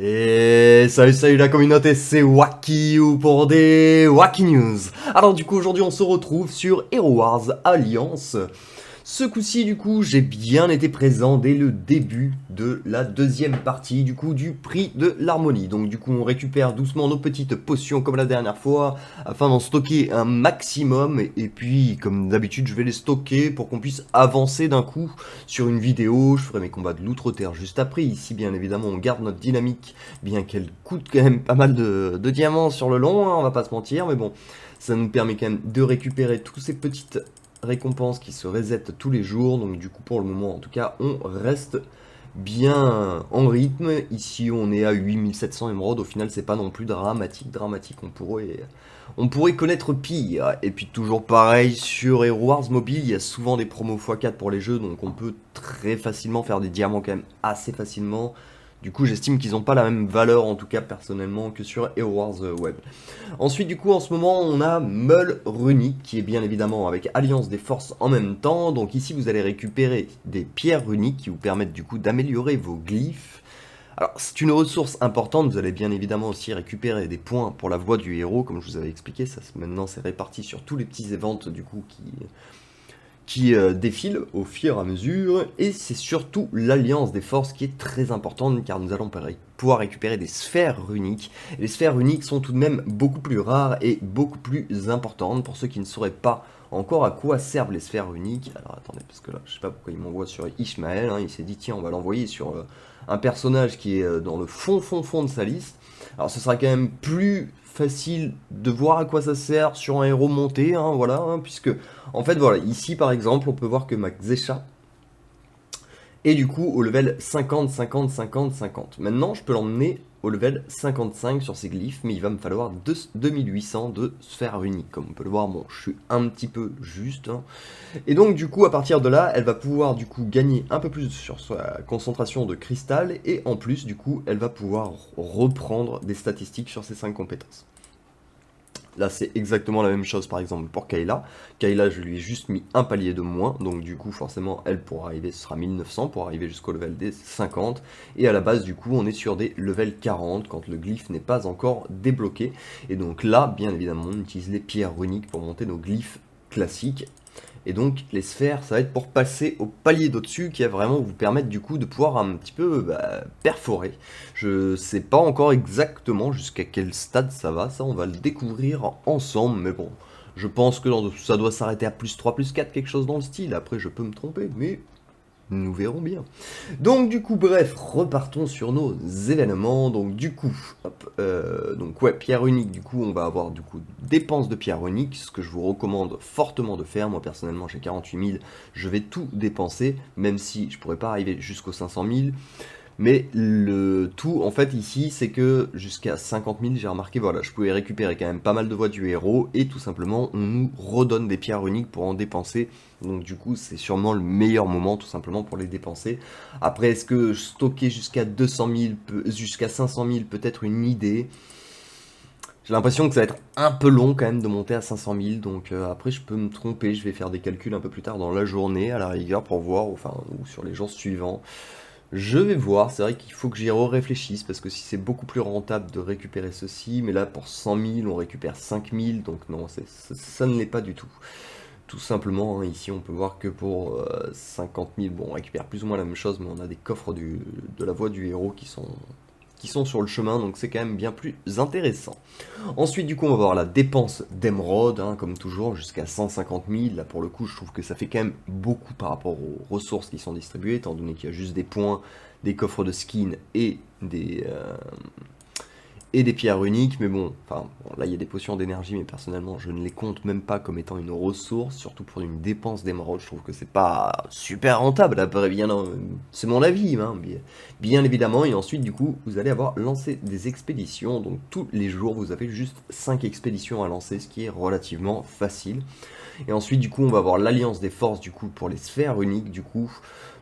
Et salut la communauté, c'est Wacky ou pour des Wacky News. Alors du coup aujourd'hui on se retrouve sur Hero Wars Alliance. Ce coup-ci du coup j'ai bien été présent dès le début de la deuxième partie du coup du prix de l'harmonie. Donc du coup on récupère doucement nos petites potions comme la dernière fois afin d'en stocker un maximum et puis comme d'habitude je vais les stocker pour qu'on puisse avancer d'un coup sur une vidéo. Je ferai mes combats de l'outre-terre juste après. Ici bien évidemment on garde notre dynamique bien qu'elle coûte quand même pas mal de diamants sur le long, hein, on va pas se mentir, mais bon ça nous permet quand même de récupérer toutes ces petites récompenses qui se resettent tous les jours. Donc du coup pour le moment en tout cas on reste bien en rythme. Ici on est à 8700 émeraudes, au final c'est pas non plus dramatique, on pourrait connaître pire. Et puis toujours pareil sur Hero Wars Mobile, il y a souvent des promos x4 pour les jeux, donc on peut très facilement faire des diamants quand même assez facilement. Du coup j'estime qu'ils n'ont pas la même valeur en tout cas personnellement que sur Hero Wars Web. Ensuite, du coup, en ce moment, on a Meul Runique, qui est bien évidemment avec Alliance des Forces en même temps. Donc ici, vous allez récupérer des pierres runiques qui vous permettent du coup d'améliorer vos glyphes. Alors, c'est une ressource importante, vous allez bien évidemment aussi récupérer des points pour la voix du héros, comme je vous avais expliqué, ça maintenant c'est réparti sur tous les petits events du coup qui défile au fur et à mesure, et c'est surtout l'alliance des forces qui est très importante, car nous allons pouvoir récupérer des sphères runiques. Et les sphères runiques sont tout de même beaucoup plus rares et beaucoup plus importantes. Pour ceux qui ne sauraient pas encore à quoi servent les sphères runiques, alors attendez, parce que là, je sais pas pourquoi il m'envoie sur Ishmael, hein, il s'est dit tiens, on va l'envoyer sur un personnage qui est dans le fond de sa liste. Alors ce sera quand même plus facile de voir à quoi ça sert sur un héros monté, hein, voilà, hein, puisque en fait voilà, ici par exemple on peut voir que ma Xecha est du coup au level 50, 50, 50, 50. Maintenant je peux l'emmener au level 55 sur ses glyphes, mais il va me falloir 2800 de sphères uniques, comme on peut le voir, bon je suis un petit peu juste, hein. Et donc du coup à partir de là, elle va pouvoir du coup gagner un peu plus sur sa concentration de cristal, et en plus du coup elle va pouvoir reprendre des statistiques sur ses 5 compétences. Là, c'est exactement la même chose, par exemple, pour Kayla. Kayla, je lui ai juste mis un palier de moins, donc du coup, forcément, elle pourra arriver, ce sera 1900 pour arriver jusqu'au level des 50. Et à la base, du coup, on est sur des level 40 quand le glyphe n'est pas encore débloqué. Et donc là, bien évidemment, on utilise les pierres runiques pour monter nos glyphes classiques. Et donc les sphères, ça va être pour passer au palier d'au-dessus qui va vraiment vous permettre du coup de pouvoir un petit peu perforer. Je sais pas encore exactement jusqu'à quel stade ça va, ça on va le découvrir ensemble, mais bon, je pense que ça doit s'arrêter à plus 3, plus 4, quelque chose dans le style. Après je peux me tromper, mais nous verrons bien. Donc du coup, bref, repartons sur nos événements. Donc du coup, hop, donc ouais, pierre unique, du coup, on va avoir du coup dépenses de pierre unique, ce que je vous recommande fortement de faire. Moi personnellement, j'ai 48 000, je vais tout dépenser, même si je pourrais pas arriver jusqu'aux 500 000. Mais le tout, en fait, ici, c'est que jusqu'à 50 000, j'ai remarqué, voilà, je pouvais récupérer quand même pas mal de voix du héros, et tout simplement, on nous redonne des pierres uniques pour en dépenser. Donc du coup, c'est sûrement le meilleur moment, tout simplement, pour les dépenser. Après, est-ce que stocker jusqu'à 200 000, jusqu'à 500 000, peut-être une idée? J'ai l'impression que ça va être un peu long quand même de monter à 500 000, donc après je peux me tromper, je vais faire des calculs un peu plus tard dans la journée, à la rigueur, pour voir, enfin, ou sur les jours suivants. Je vais voir, c'est vrai qu'il faut que j'y réfléchisse, parce que si c'est beaucoup plus rentable de récupérer ceci, mais là pour 100 000 on récupère 5 000, donc non, ça ne l'est pas du tout. Tout simplement, hein, ici on peut voir que pour 50 000, bon on récupère plus ou moins la même chose, mais on a des coffres de la voix du héros qui sont sur le chemin, donc c'est quand même bien plus intéressant. Ensuite, du coup, on va voir la dépense d'émeraude, hein, comme toujours, jusqu'à 150 000. Là, pour le coup, je trouve que ça fait quand même beaucoup par rapport aux ressources qui sont distribuées, étant donné qu'il y a juste des points, des coffres de skins et des pierres uniques. Mais bon, enfin, bon, là, il y a des potions d'énergie, mais personnellement, je ne les compte même pas comme étant une ressource, surtout pour une dépense d'émeraude. Je trouve que c'est pas super rentable, après, bien, c'est mon avis, hein, bien évidemment. Et ensuite, du coup, vous allez avoir lancé des expéditions. Donc, tous les jours, vous avez juste 5 expéditions à lancer, ce qui est relativement facile. Et ensuite, du coup, on va avoir l'alliance des forces, du coup, pour les sphères uniques, du coup.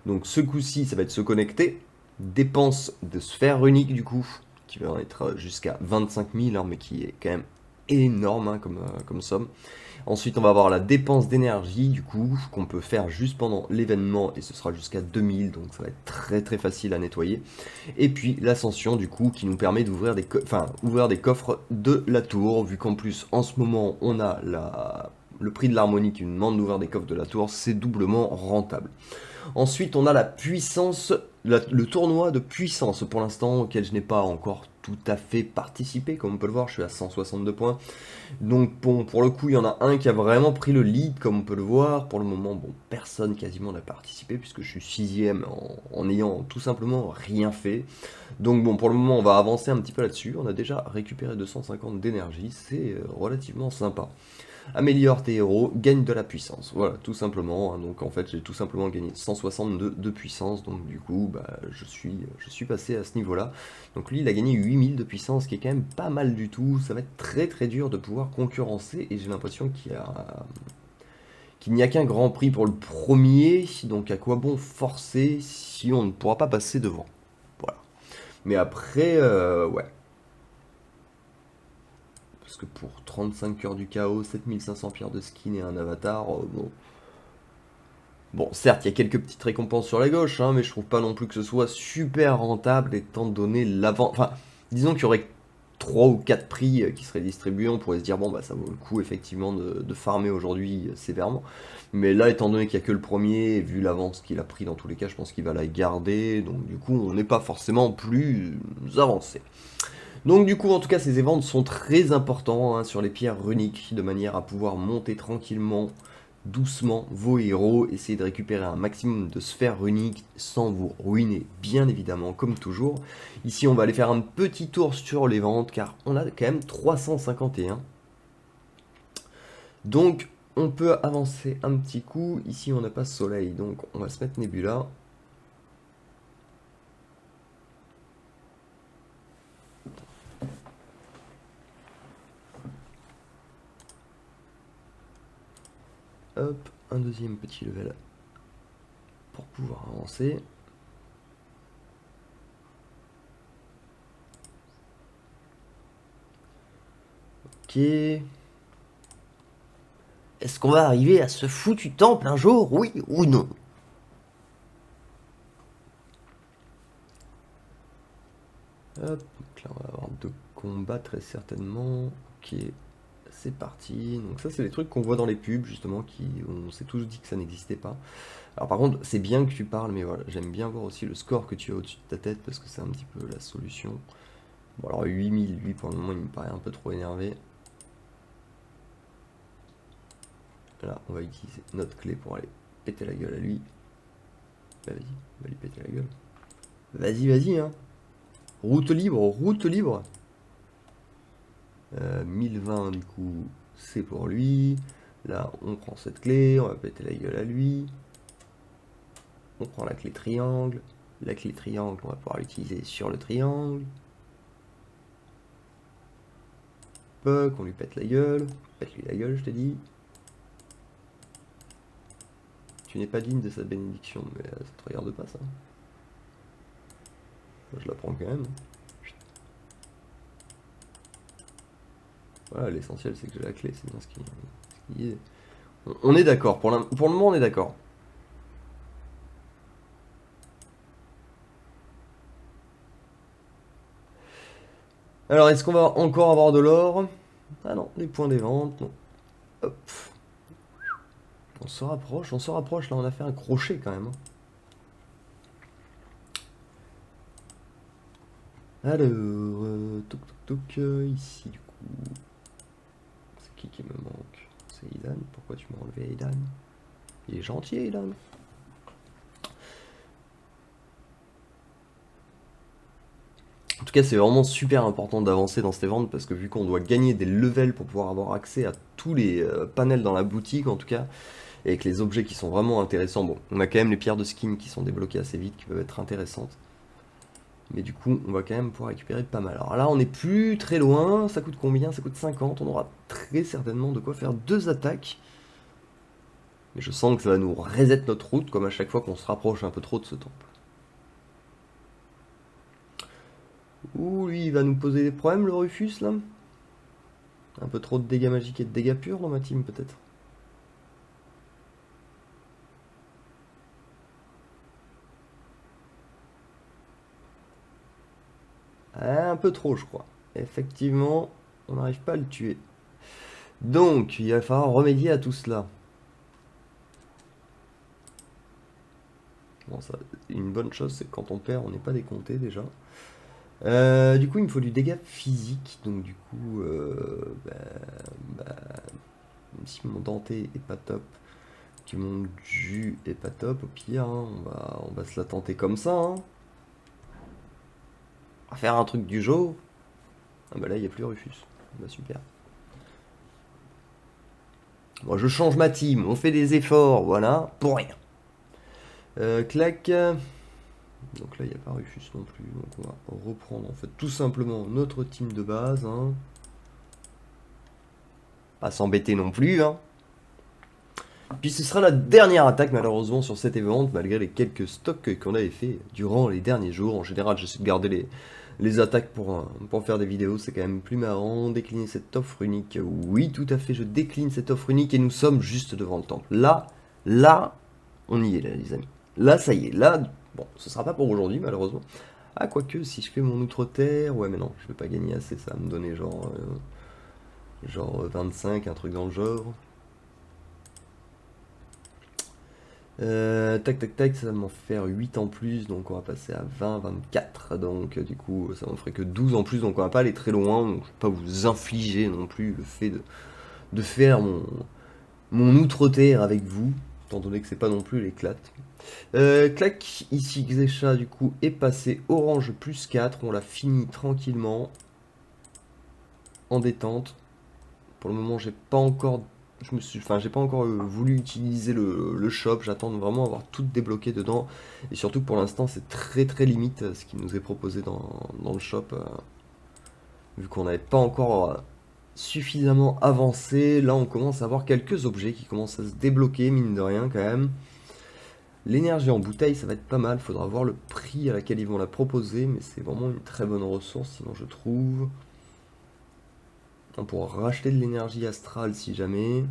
Donc, ce coup-ci, ça va être se connecter. Dépense de sphères uniques, du coup, qui va être jusqu'à 25 000, hein, mais qui est quand même énorme hein, comme somme. Ensuite, on va avoir la dépense d'énergie, du coup, qu'on peut faire juste pendant l'événement, et ce sera jusqu'à 2000, donc ça va être très très facile à nettoyer. Et puis l'ascension, du coup, qui nous permet d'ouvrir ouvrir des coffres de la tour, vu qu'en plus, en ce moment, on a le prix de l'harmonie qui nous demande d'ouvrir des coffres de la tour, c'est doublement rentable. Ensuite, on a la puissance, le tournoi de puissance pour l'instant, auquel je n'ai pas encore tout à fait participé. Comme on peut le voir, je suis à 162 points. Donc bon, pour le coup, il y en a un qui a vraiment pris le lead, comme on peut le voir. Pour le moment, bon, personne quasiment n'a participé, puisque je suis sixième en ayant tout simplement rien fait. Donc bon, pour le moment, on va avancer un petit peu là-dessus. On a déjà récupéré 250 d'énergie, c'est relativement sympa. Améliore tes héros, gagne de la puissance. Voilà, tout simplement. Hein. Donc en fait, j'ai tout simplement gagné 162 de puissance. Donc du coup, bah, je suis passé à ce niveau-là. Donc lui, il a gagné 8000 de puissance, ce qui est quand même pas mal du tout. Ça va être très très dur de pouvoir concurrencer. Et j'ai l'impression qu'il n'y a qu'un grand prix pour le premier. Donc à quoi bon forcer si on ne pourra pas passer devant. Voilà. Mais après, ouais. Parce que pour 35 heures du chaos, 7500 pierres de skin et un avatar, bon. Bon, certes, il y a quelques petites récompenses sur la gauche, hein, mais je trouve pas non plus que ce soit super rentable étant donné l'avant. Enfin, disons qu'il y aurait 3 ou 4 prix qui seraient distribués, on pourrait se dire, bon, bah ça vaut le coup effectivement de farmer aujourd'hui sévèrement. Mais là, étant donné qu'il n'y a que le premier, et vu l'avance qu'il a pris dans tous les cas, je pense qu'il va la garder. Donc du coup, on n'est pas forcément plus avancé. Donc du coup, en tout cas, ces événements sont très importants hein, sur les pierres runiques, de manière à pouvoir monter tranquillement, doucement vos héros, essayer de récupérer un maximum de sphères runiques sans vous ruiner, bien évidemment, comme toujours. Ici, on va aller faire un petit tour sur les ventes, car on a quand même 351. Donc, on peut avancer un petit coup. Ici, on n'a pas soleil, donc on va se mettre Nebula. Hop, un deuxième petit level pour pouvoir avancer. Ok. Est-ce qu'on va arriver à ce foutu temple un jour, oui ou non? Hop, donc là on va avoir deux combats très certainement. Ok, c'est parti. Donc ça c'est les trucs qu'on voit dans les pubs justement, on s'est tous dit que ça n'existait pas. Alors par contre c'est bien que tu parles, mais voilà, j'aime bien voir aussi le score que tu as au-dessus de ta tête parce que c'est un petit peu la solution. Bon alors 8000, lui pour le moment il me paraît un peu trop énervé. Là on va utiliser notre clé pour aller péter la gueule à lui. Bah vas-y, on va lui péter la gueule. Vas-y, vas-y hein. Route libre, route libre. 1020 du coup c'est pour lui. Là on prend cette clé, on va péter la gueule à lui. On prend la clé triangle. La clé triangle on va pouvoir l'utiliser sur le triangle. Puck, on lui pète la gueule. Pète-lui la gueule je t'ai dit. Tu n'es pas digne de sa bénédiction, mais ça te regarde pas ça. Moi, je la prends quand même. Voilà, l'essentiel c'est que j'ai la clé, c'est bien ce qui est. On est d'accord, pour le moment on est d'accord. Alors est-ce qu'on va encore avoir de l'or? Ah non, les points des ventes, non. Hop. On se rapproche, là on a fait un crochet quand même. Alors, toc toc toc, ici du coup. C'est qui me manque? C'est Aidan, pourquoi tu m'as enlevé Aidan? Il est gentil Aidan. En tout cas, c'est vraiment super important d'avancer dans ces ventes parce que vu qu'on doit gagner des levels pour pouvoir avoir accès à tous les panels dans la boutique en tout cas, et avec les objets qui sont vraiment intéressants, bon, on a quand même les pierres de skin qui sont débloquées assez vite, qui peuvent être intéressantes. Mais du coup, on va quand même pouvoir récupérer pas mal. Alors là, on n'est plus très loin. Ça coûte combien? Ça coûte 50. On aura très certainement de quoi faire 2 attaques. Mais je sens que ça va nous reset notre route, comme à chaque fois qu'on se rapproche un peu trop de ce temple. Ouh, lui, il va nous poser des problèmes, le Rufus, là. Un peu trop de dégâts magiques et de dégâts purs dans ma team peut-être. Un peu trop je crois. Effectivement, on n'arrive pas à le tuer. Donc, il va falloir remédier à tout cela. Bon, ça, une bonne chose, c'est que quand on perd, on n'est pas décompté déjà. Du coup, il me faut du dégât physique. Donc, du coup, même si mon denté est pas top, que mon jus est pas top, au pire, hein, on va se la tenter comme ça. Hein. On va faire un truc du jour. Ah bah là, il n'y a plus Rufus. Bah super. Bon, je change ma team, on fait des efforts, voilà, pour rien. Clac. Donc là, il n'y a pas Rufus non plus. Donc on va reprendre en fait tout simplement notre team de base. Hein. Pas s'embêter non plus. Hein. Puis ce sera la dernière attaque malheureusement sur cet event, malgré les quelques stocks qu'on avait fait durant les derniers jours. En général, j'essaie de garder les attaques pour faire des vidéos, c'est quand même plus marrant. Décliner cette offre unique, oui tout à fait, je décline cette offre unique et nous sommes juste devant le temple. Là, on y est là les amis. Là, ça y est, là, bon, ce sera pas pour aujourd'hui malheureusement. Ah, quoique, si je fais mon outre-terre, ouais mais non, je vais pas gagner assez, ça va me donner genre 25, un truc dans le genre. Tac tac tac, ça va m'en faire 8 en plus, donc on va passer à 20, 24, donc du coup ça m'en ferait que 12 en plus, donc on va pas aller très loin, donc je vais pas vous infliger non plus le fait de faire mon outre-terre avec vous, étant donné que c'est pas non plus l'éclate. Clac, ici Xecha du coup est passé orange plus 4, on l'a fini tranquillement, en détente. Pour le moment j'ai pas encore... j'ai pas encore voulu utiliser le shop, j'attends vraiment avoir tout débloqué dedans. Et surtout pour l'instant c'est très très limite ce qui nous est proposé dans le shop. Vu qu'on n'avait pas encore suffisamment avancé, là on commence à avoir quelques objets qui commencent à se débloquer, mine de rien quand même. L'énergie en bouteille ça va être pas mal, faudra voir le prix à laquelle ils vont la proposer, mais c'est vraiment une très bonne ressource sinon je trouve. On pourra racheter de l'énergie astrale si jamais,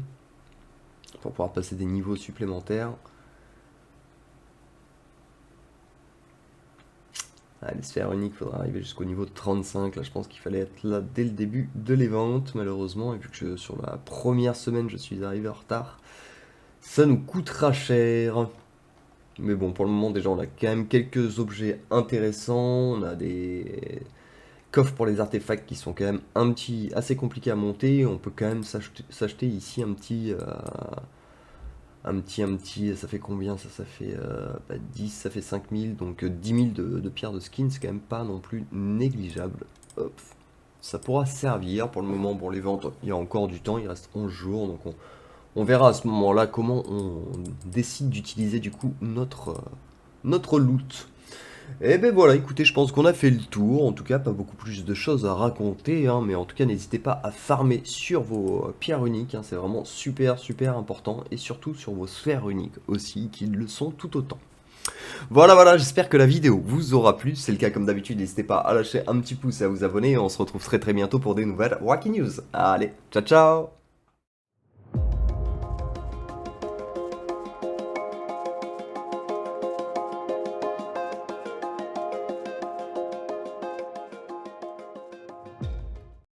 pour pouvoir passer des niveaux supplémentaires. Ah, les sphères uniques, il faudra arriver jusqu'au niveau de 35. Là, je pense qu'il fallait être là dès le début de l'event, malheureusement. Et vu que sur la première semaine, je suis arrivé en retard, ça nous coûtera cher. Mais bon, pour le moment, déjà, on a quand même quelques objets intéressants. On a des coffres pour les artefacts qui sont quand même assez compliqués à monter. On peut quand même s'acheter ici ça fait combien ça? Ça fait 10, ça fait 5000, donc 10 000 de pierres de skin, c'est quand même pas non plus négligeable. Hop. Ça pourra servir pour le moment. Bon, les ventes, il y a encore du temps, il reste 11 jours, donc on verra à ce moment-là comment on décide d'utiliser du coup notre loot. Et ben voilà, écoutez, je pense qu'on a fait le tour. En tout cas, pas beaucoup plus de choses à raconter, hein, mais en tout cas, n'hésitez pas à farmer sur vos pierres uniques, hein, c'est vraiment super super important, et surtout sur vos sphères uniques aussi, qui le sont tout autant. Voilà, j'espère que la vidéo vous aura plu. Si c'est le cas, comme d'habitude, n'hésitez pas à lâcher un petit pouce et à vous abonner. On se retrouve très très bientôt pour des nouvelles Wacky News. Allez, ciao ciao!